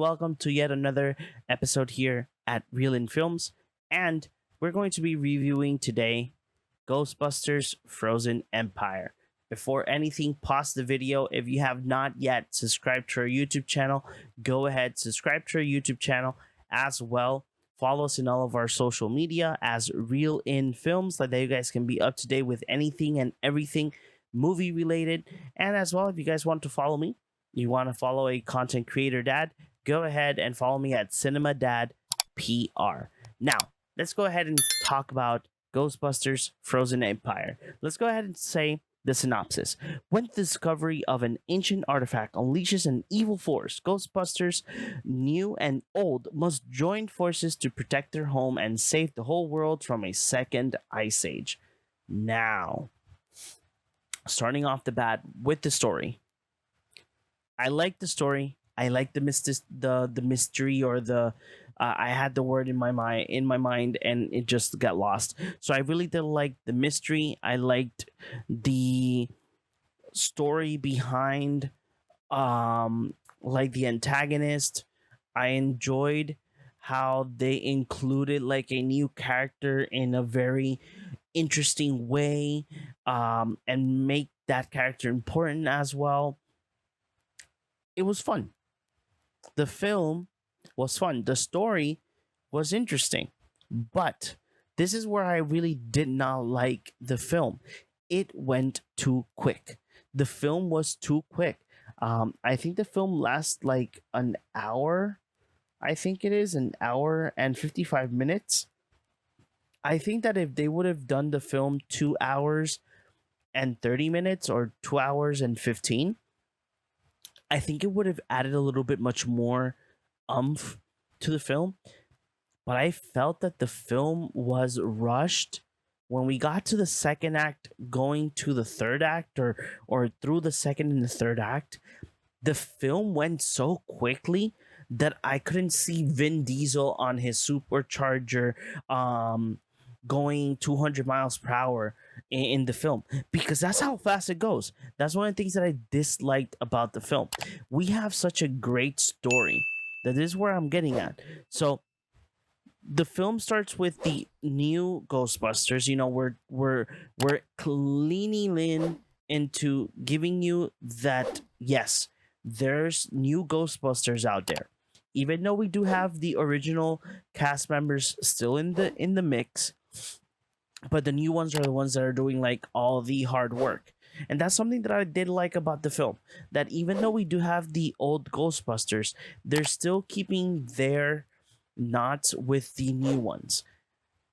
welcome to yet another episode here at Real in Films. And we're going to be reviewing today Ghostbusters Frozen Empire. Before anything, pause the video. If you have not yet subscribed to our YouTube channel, go ahead, subscribe to our YouTube channel as well. Follow us in all of our social media as Real in Films, so that you guys can be up to date with anything and everything movie related. And as well, if you guys want to follow me, you want to follow a content creator dad, go ahead and follow me at Cinema Dad PR. Now, let's go ahead and talk about Ghostbusters Frozen Empire. Let's go ahead and say the synopsis. When the discovery of an ancient artifact unleashes an evil force, Ghostbusters, new and old, must join forces to protect their home and save the whole world from a second ice age. Now, starting off the bat with the story. I like the story. I like the mystery, or the I had the word in my mind and it just got lost. So I really did like the mystery. I liked the story behind like the antagonist. I enjoyed how they included like a new character in a very interesting way, and make that character important as well. It was fun. The film was fun. The story was interesting. But this is where I really did not like the film. It went too quick. The film was too quick. I think the film lasts like an hour. I think it is an hour and 55 minutes. I think that if they would have done the film 2 hours and 30 minutes or 2 hours and 15, I think it would have added a little bit much more umph to the film. But I felt that the film was rushed. When we got to the second act, going to the third act, or through the second and the third act, the film went so quickly that I couldn't see Vin Diesel on his supercharger going 200 miles per hour in the film, because that's how fast it goes. That's one of the things that I disliked about the film. We have such a great story. That is where I'm getting at. So the film starts with the new Ghostbusters. You know, we're cleaning into giving you that yes, there's new Ghostbusters out there. Even though we do have the original cast members still in the mix, but the new ones are the ones that are doing like all the hard work. And that's something that I did like about the film, that even though we do have the old Ghostbusters, they're still keeping their knots with the new ones.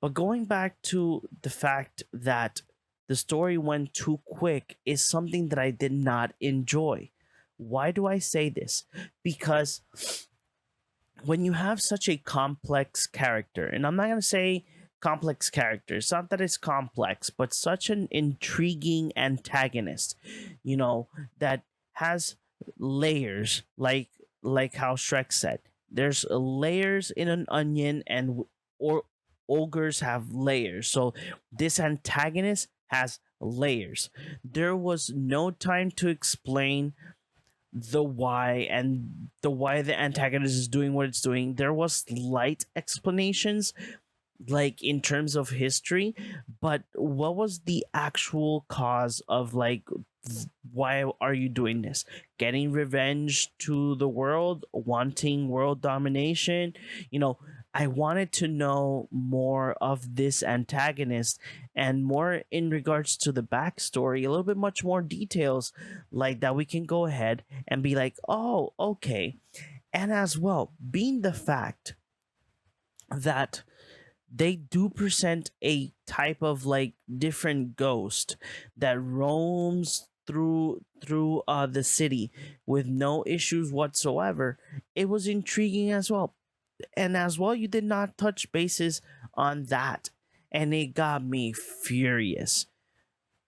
But going back to the fact that the story went too quick is something that I did not enjoy. Why do I say this? Because when you have such a complex character, and I'm not going to say complex character, it's not that it's complex, but such an intriguing antagonist, you know, that has layers, like how Shrek said, there's layers in an onion, and or ogres have layers. So this antagonist has layers. There was no time to explain the why the antagonist is doing what it's doing. There was light explanations, like in terms of history, but what was the actual cause of like why are you doing this? Getting revenge to the world, wanting world domination? You know, I wanted to know more of this antagonist, and more in regards to the backstory, a little bit much more details like that we can go ahead and be like, oh, okay. And as well, being the fact that they do present a type of like different ghost that roams through the city with no issues whatsoever, it was intriguing as well. And as well, you did not touch bases on that, and it got me furious.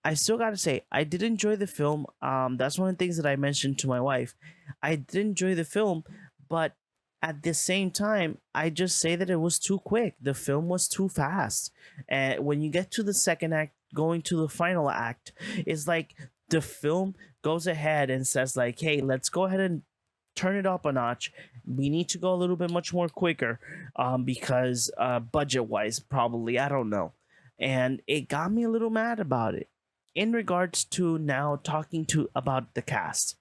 I still gotta say, I did enjoy the film. That's one of the things that I mentioned to my wife. I did enjoy the film, but at the same time, I just say that it was too quick. The film was too fast. And when you get to the second act, going to the final act, it's like the film goes ahead and says like, hey, let's go ahead and turn it up a notch. We need to go a little bit much more quicker, because budget wise, probably, I don't know. And it got me a little mad about it. In regards to now talking to about the cast,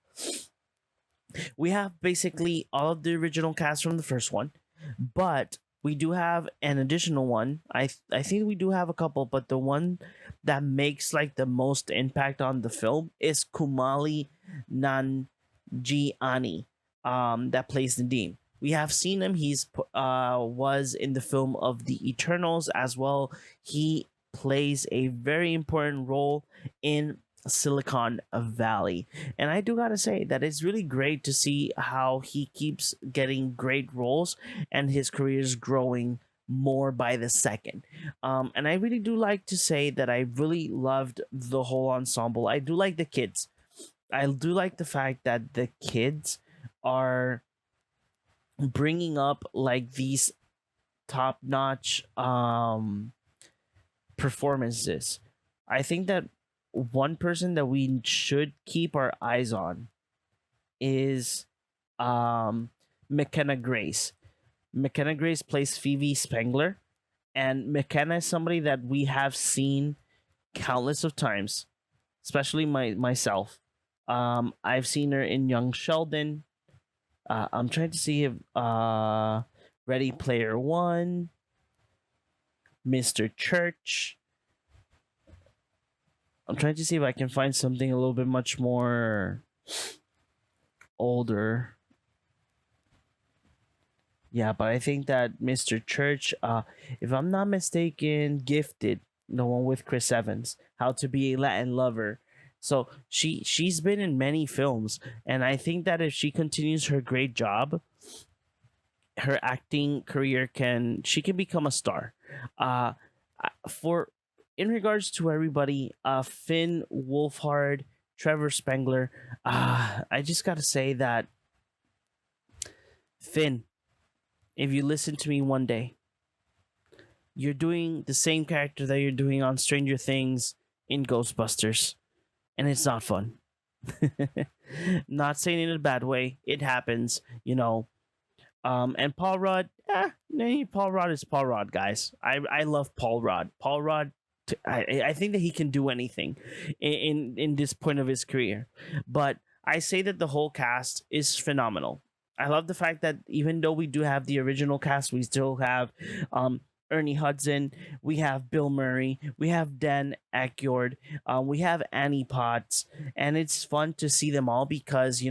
we have basically all of the original cast from the first one, but we do have an additional one. I think we do have a couple, but the one that makes like the most impact on the film is Kumali Nanjiani, that plays Nadim. We have seen him. He's was in the film of the Eternals as well. He plays a very important role in Silicon Valley. And I do gotta say that it's really great to see how he keeps getting great roles and his career is growing more by the second. And I really do like to say that I really loved the whole ensemble. I do like the kids. I do like the fact that the kids are bringing up like these top notch performances. I think that one person that we should keep our eyes on is McKenna Grace. McKenna Grace plays Phoebe Spengler, and McKenna is somebody that we have seen countless of times, especially myself. I've seen her in Young Sheldon. I'm trying to see if Ready Player One, Mr. Church. I'm trying to see if I can find something a little bit much more older. Yeah, but I think that Mr. Church, if I'm not mistaken, Gifted, the one with Chris Evans, How to Be a Latin Lover. So she's been in many films, and I think that if she continues her great job, her acting career she can become a star. For in regards to everybody, Finn Wolfhard, Trevor Spengler, I just gotta say that Finn, if you listen to me one day, you're doing the same character that you're doing on Stranger Things in Ghostbusters, and it's not fun. Not saying it in a bad way. It happens, you know. And Paul Rudd, Paul Rudd is Paul Rudd, guys. I love Paul Rudd. Paul Rudd, I think that he can do anything in this point of his career. But I say that the whole cast is phenomenal. I love the fact that even though we do have the original cast, we still have Ernie Hudson, we have Bill Murray, we have Dan Aykroyd, we have Annie Potts, and it's fun to see them all because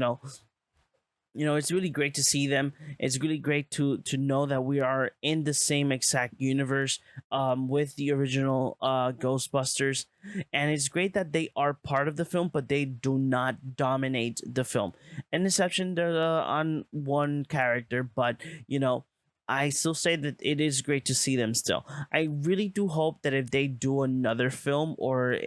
it's really great to see them. It's really great to know that we are in the same exact universe with the original Ghostbusters, and it's great that they are part of the film, but they do not dominate the film. An exception on one character, but I still say that it is great to see them still. I really do hope that if they do another film or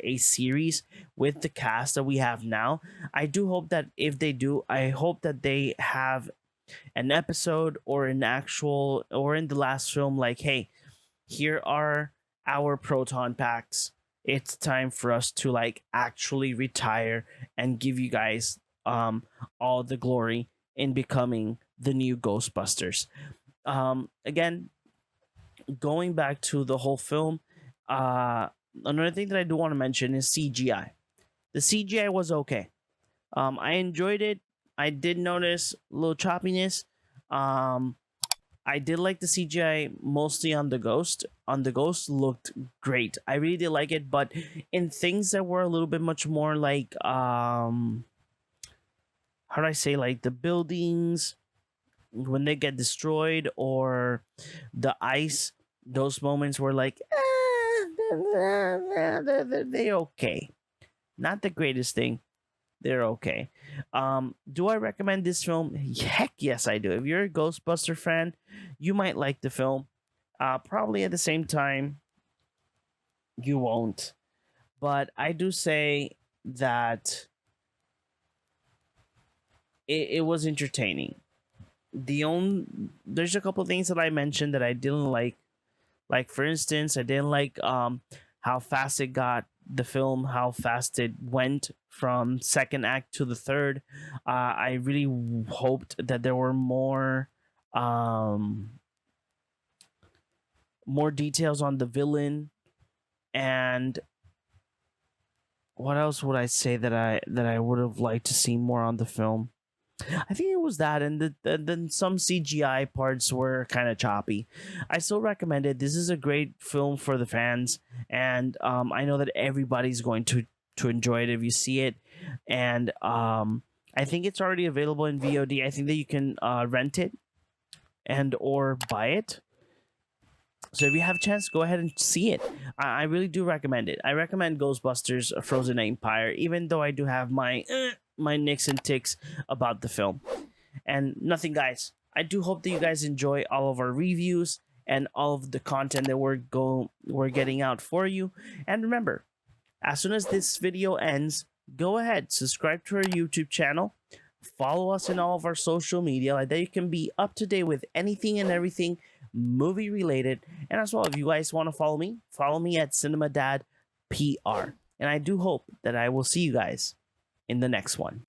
a series with the cast that we have now, I do hope that if they do, I hope that they have an episode or an actual or in the last film like, hey, here are our proton packs. It's time for us to like actually retire and give you guys all the glory in becoming the new Ghostbusters. Again, going back to the whole film, another thing that I do want to mention is CGI. The CGI was okay. I enjoyed it. I did notice a little choppiness. I did like the CGI mostly on the ghost. On the ghost looked great. I really did like it, but in things that were a little bit much more like how do I say, like the buildings when they get destroyed or the ice, those moments were like they okay. Not the greatest thing. They're okay. Do I recommend this film? Heck yes, I do. If you're a Ghostbuster fan, you might like the film. Probably at the same time, you won't. But I do say that it was entertaining. There's a couple things that I mentioned that I didn't like. Like for instance, I didn't like how fast it got the film, how fast it went from second act to the third. I really hoped that there were um, more details on the villain, and what else would I say that I would have liked to see more on the film. I think it was that, and then some CGI parts were kind of choppy. I still recommend it. This is a great film for the fans, and I know that everybody's going to enjoy it if you see it. And I think it's already available in VOD. I think that you can rent it and or buy it. So if you have a chance, go ahead and see it. I really do recommend it. I recommend Ghostbusters: Frozen Empire, even though I do have my nicks and ticks about the film. And nothing, guys. I do hope that you guys enjoy all of our reviews and all of the content that we're getting out for you. And remember, as soon as this video ends, go ahead, subscribe to our YouTube channel, follow us in all of our social media, like that you can be up to date with anything and everything movie related. And as well, if you guys want to follow me at Cinema Dad PR. And I do hope that I will see you guys in the next one.